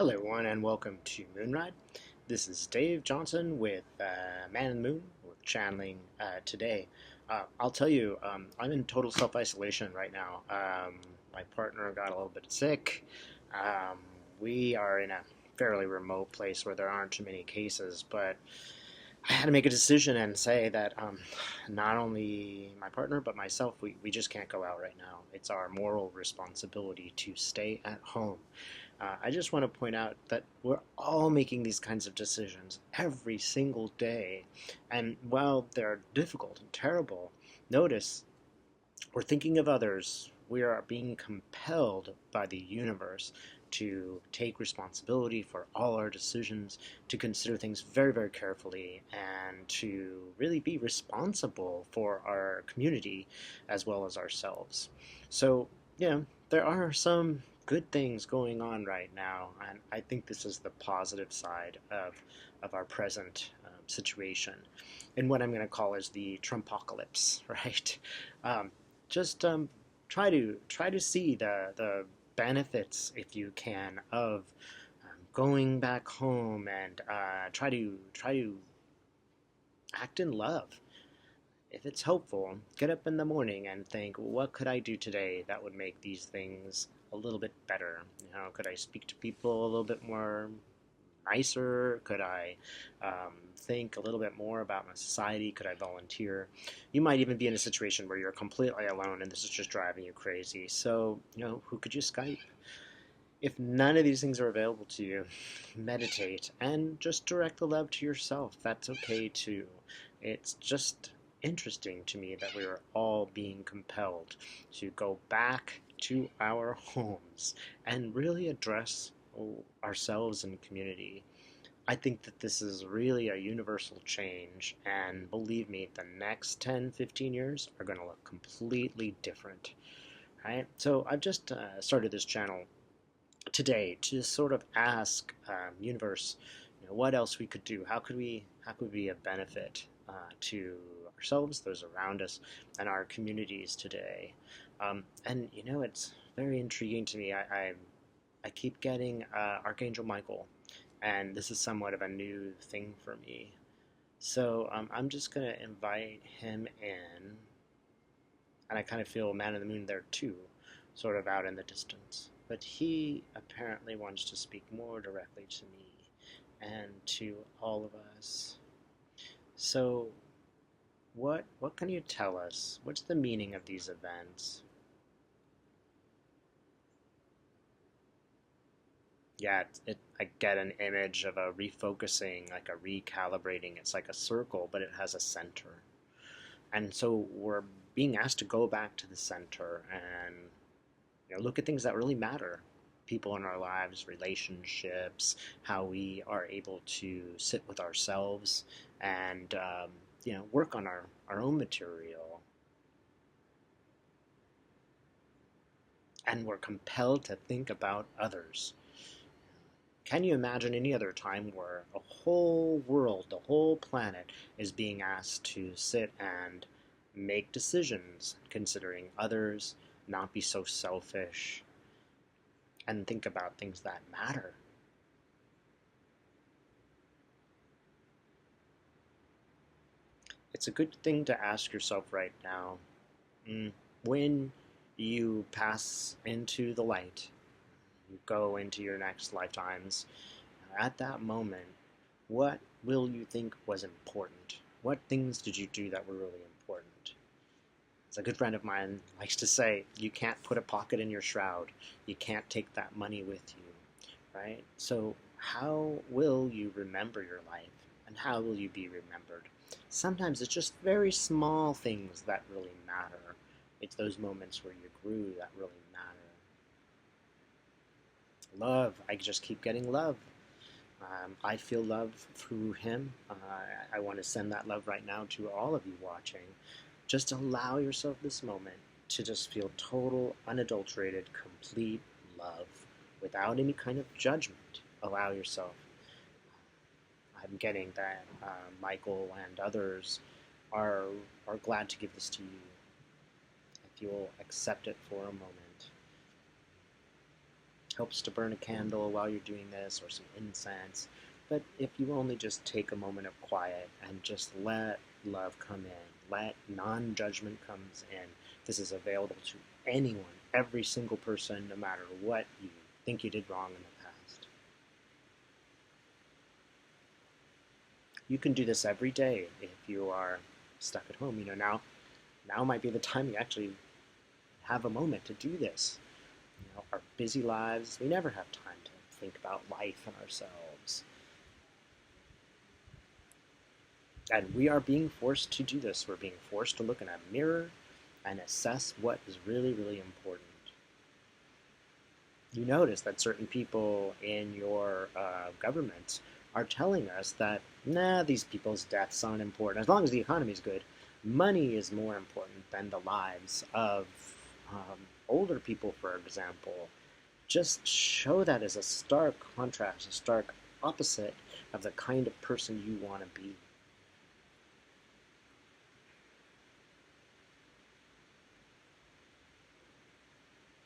Hello, everyone, and welcome to Moonride. This is Dave Johnson with Man in the Moon with channeling today. I'll tell you, I'm in total self isolation right now. My partner got a little bit sick. Um, we are in a fairly remote place where there aren't too many cases, but I had to make a decision and say that not only my partner but myself, we just can't go out right now. It's our moral responsibility to stay at home. I just want to point out that we're all making these kinds of decisions every single day. And while they're difficult and terrible, notice we're thinking of others. We are being compelled by the universe to take responsibility for all our decisions, to consider things very, very carefully, and to really be responsible for our community as well as ourselves. So, there are some good things going on right now, and I think this is the positive side of our present situation, and what I'm going to call is the Trumpocalypse, right? Um, just try to see the benefits, if you can, of going back home and try to act in love. If it's helpful, get up in the morning and think, what could I do today that would make these things a little bit better? Could I speak to people a little bit more nicer? Could I think a little bit more about my society? Could I volunteer? You might even be in a situation where you're completely alone and this is just driving you crazy. So, who could you Skype? If none of these things are available to you, meditate and just direct the love to yourself. That's okay too. It's just interesting to me that we are all being compelled to go back to our homes and really address ourselves and community. I think that this is really a universal change, and believe me, the next 10, 15 years are going to look completely different. Right? So I've just started this channel today to sort of ask universe, what else we could do. How could we be a benefit to ourselves, those around us, and our communities today? And it's very intriguing to me. I keep getting Archangel Michael, and this is somewhat of a new thing for me. So I'm just gonna invite him in, and I kind of feel Man in the Moon there too, sort of out in the distance. But he apparently wants to speak more directly to me and to all of us. So, what can you tell us? What's the meaning of these events? Yeah, I get an image of a refocusing, like a recalibrating. It's like a circle, but it has a center. And so we're being asked to go back to the center and look at things that really matter. People in our lives, relationships, how we are able to sit with ourselves and work on our own material. And we're compelled to think about others. Can you imagine any other time where a whole world, the whole planet, is being asked to sit and make decisions considering others, not be so selfish, and think about things that matter? It's a good thing to ask yourself right now, when you pass into the light, you go into your next lifetimes, at that moment, what will you think was important? What things did you do that were really important? As a good friend of mine likes to say, you can't put a pocket in your shroud. You can't take that money with you, right? So how will you remember your life? And how will you be remembered? Sometimes it's just very small things that really matter. It's those moments where you grew that really matter. Love. I just keep getting love. I feel love through him. I want to send that love right now to all of you watching. Just allow yourself this moment to just feel total, unadulterated, complete love without any kind of judgment. Allow yourself. I'm getting that Michael and others are glad to give this to you if you'll accept it for a moment. helps to burn a candle while you're doing this or some incense. But if you only just take a moment of quiet and just let love come in, let non-judgment comes in, this is available to anyone, every single person, no matter what you think you did wrong in the past. You can do this every day if you are stuck at home. Now might be the time you actually have a moment to do this. Our busy lives, we never have time to think about life and ourselves. And we are being forced to do this. We're being forced to look in a mirror and assess what is really, really important. You notice that certain people in your government are telling us that, nah, these people's deaths aren't important. As long as the economy is good, money is more important than the lives of older people, for example. Just show that as a stark contrast, a stark opposite of the kind of person you want to be.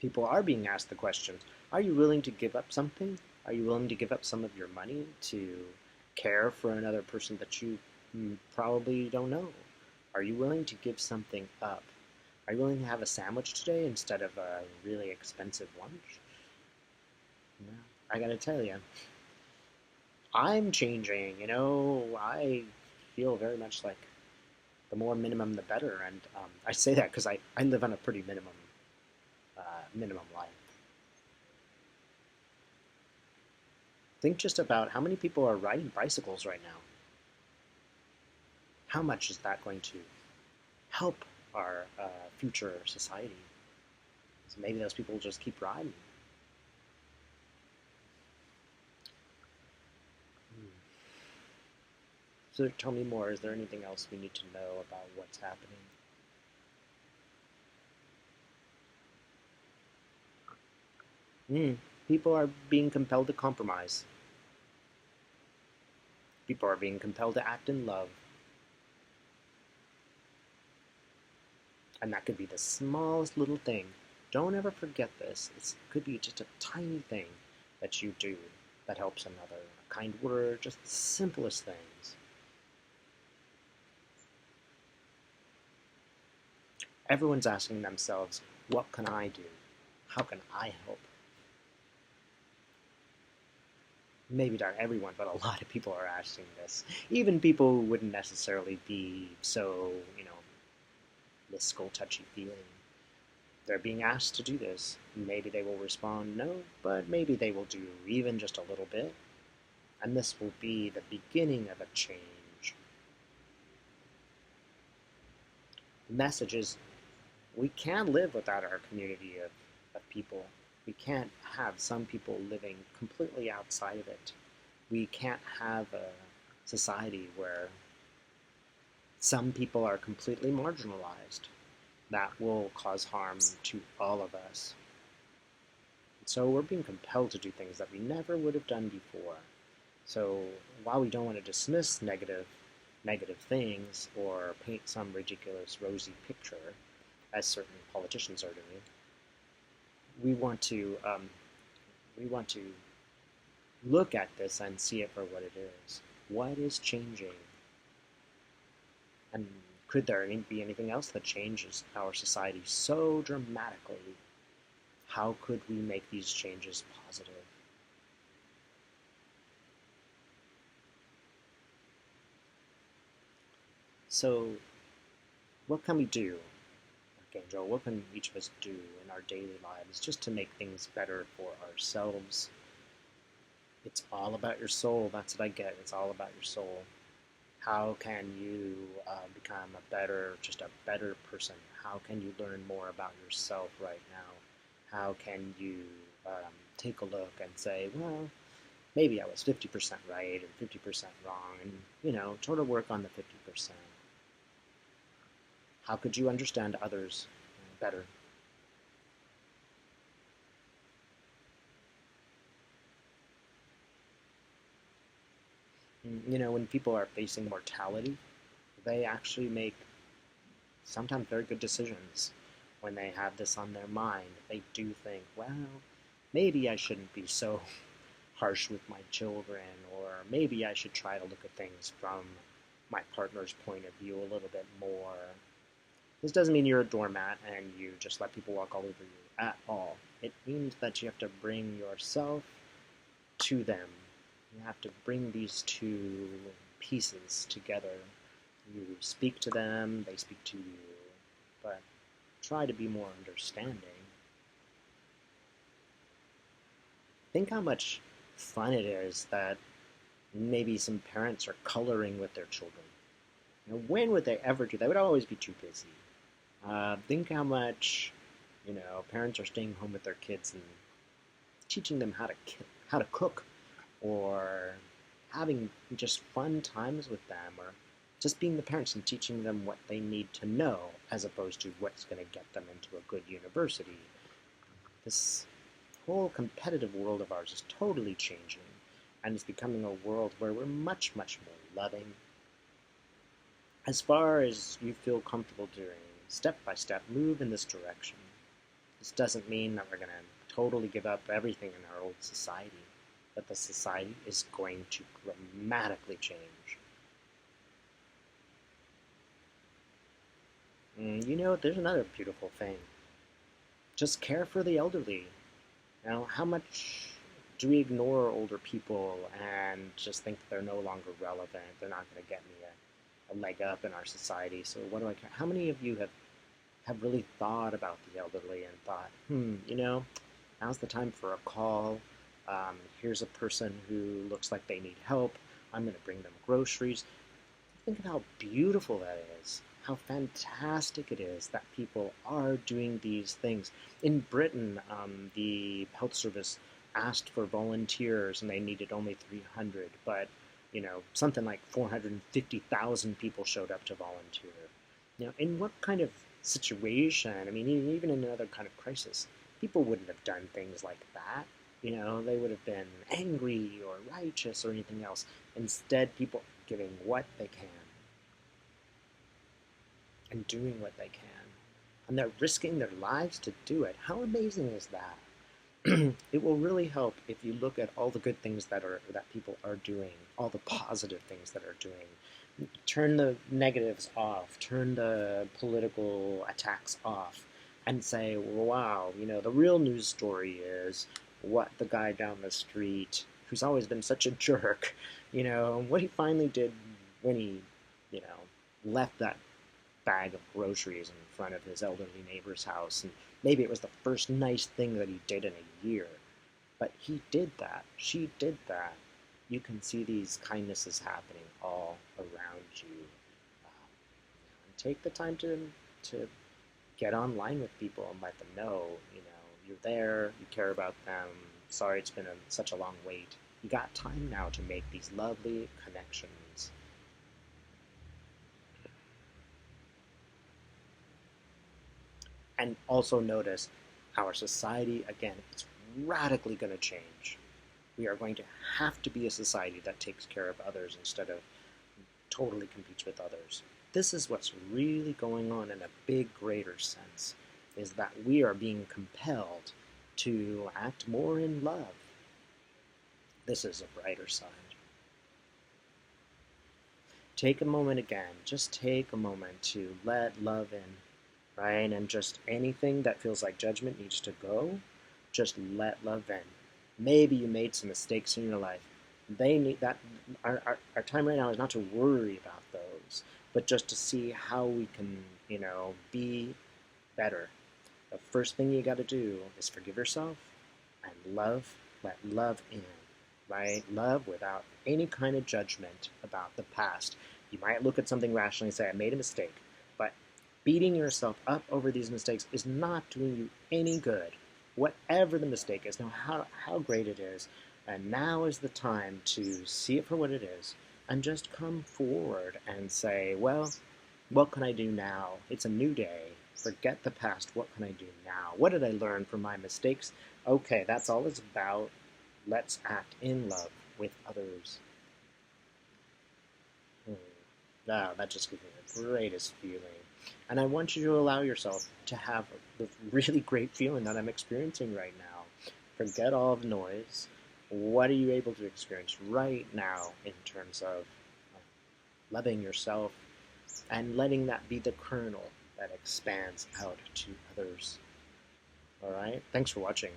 People are being asked the question, are you willing to give up something? Are you willing to give up some of your money to care for another person that you probably don't know? Are you willing to give something up? Are you willing to have a sandwich today instead of a really expensive lunch? No. I gotta tell you, I'm changing. I feel very much like the more minimum, the better. And I say that because I live on a pretty minimum life. Think just about how many people are riding bicycles right now. How much is that going to help our future society? So maybe those people will just keep riding. So tell me more. Is there anything else we need to know about what's happening? People are being compelled to compromise. People are being compelled to act in love. And that could be the smallest little thing. Don't ever forget this. It could be just a tiny thing that you do that helps another. A kind word, just the simplest things. Everyone's asking themselves, what can I do? How can I help? Maybe not everyone, but a lot of people are asking this. Even people who wouldn't necessarily be so, mystical, touchy-feely. They're being asked to do this. Maybe they will respond no, but maybe they will do even just a little bit. And this will be the beginning of a change. The message is we can't live without our community of people. We can't have some people living completely outside of it. We can't have a society where some people are completely marginalized. That will cause harm to all of us. So we're being compelled to do things that we never would have done before. So while we don't want to dismiss negative things or paint some ridiculous rosy picture, as certain politicians are doing, we want to look at this and see it for what it is. What is changing? And could there be anything else that changes our society so dramatically? How could we make these changes positive? So, what can we do, Archangel? What can each of us do in our daily lives just to make things better for ourselves? It's all about your soul. That's what I get. It's all about your soul. How can you become just a better person? How can you learn more about yourself right now? How can you take a look and say, well, maybe I was 50% right and 50% wrong, and try to work on the 50%. How could you understand others better? When people are facing mortality, they actually make sometimes very good decisions when they have this on their mind. They do think, well, maybe I shouldn't be so harsh with my children, or maybe I should try to look at things from my partner's point of view a little bit more. This doesn't mean you're a doormat and you just let people walk all over you at all. It means that you have to bring yourself to them. You have to bring these two pieces together. You speak to them, they speak to you, but try to be more understanding. Think how much fun it is that maybe some parents are coloring with their children. When would they ever do that? They would always be too busy. Think how much, parents are staying home with their kids and teaching them how to cook, or having just fun times with them, or just being the parents and teaching them what they need to know, as opposed to what's going to get them into a good university. This whole competitive world of ours is totally changing, and it's becoming a world where we're much, much more loving. As far as you feel comfortable doing, step by step, move in this direction. This doesn't mean that we're going to totally give up everything in our old society, but the society is going to dramatically change. There's another beautiful thing. Just care for the elderly. How much do we ignore older people and just think they're no longer relevant? They're not going to get me a leg up in our society. So what do I care? How many of you have really thought about the elderly and thought, now's the time for a call. Here's a person who looks like they need help. I'm going to bring them groceries. Think of how beautiful that is. How fantastic it is that people are doing these things. In Britain, the health service asked for volunteers and they needed only 300, but something like 450,000 people showed up to volunteer. In what kind of situation, even in another kind of crisis, people wouldn't have done things like that. They would have been angry or righteous or anything else. Instead, people giving what they can and doing what they can. And they're risking their lives to do it. How amazing is that? It will really help if you look at all the good things that people are doing, all the positive things that are doing. Turn the negatives off, turn the political attacks off, and say, wow, the real news story is what the guy down the street, who's always been such a jerk, what he finally did when he, left that bag of groceries in front of his elderly neighbor's house. And maybe it was the first nice thing that he did in a year. But he did that. She did that. You can see these kindnesses happening all around you. And take the time to get online with people and let them know, you're there, you care about them. Sorry it's been such a long wait. You got time now to make these lovely connections. And also notice our society, again, it's radically going to change. We are going to have to be a society that takes care of others instead of totally competes with others. This is what's really going on in a big, greater sense, is that we are being compelled to act more in love. This is a brighter side. Take a moment again, just take a moment to let love in. Right? And just anything that feels like judgment needs to go, just let love in. Maybe you made some mistakes in your life. They need that. Our time right now is not to worry about those, but just to see how we can, be better. The first thing you got to do is forgive yourself and let love in, right? Love without any kind of judgment about the past. You might look at something rationally and say, I made a mistake, but beating yourself up over these mistakes is not doing you any good. Whatever the mistake is, no how great it is, and now is the time to see it for what it is, and just come forward and say, well, what can I do now? It's a new day. Forget the past. What can I do now? What did I learn from my mistakes? Okay, that's all it's about. Let's act in love with others. Wow, that just gives me the greatest feeling. And I want you to allow yourself to have the really great feeling that I'm experiencing right now. Forget all the noise. What are you able to experience right now in terms of loving yourself and letting that be the kernel that expands out to others? All right. Thanks for watching.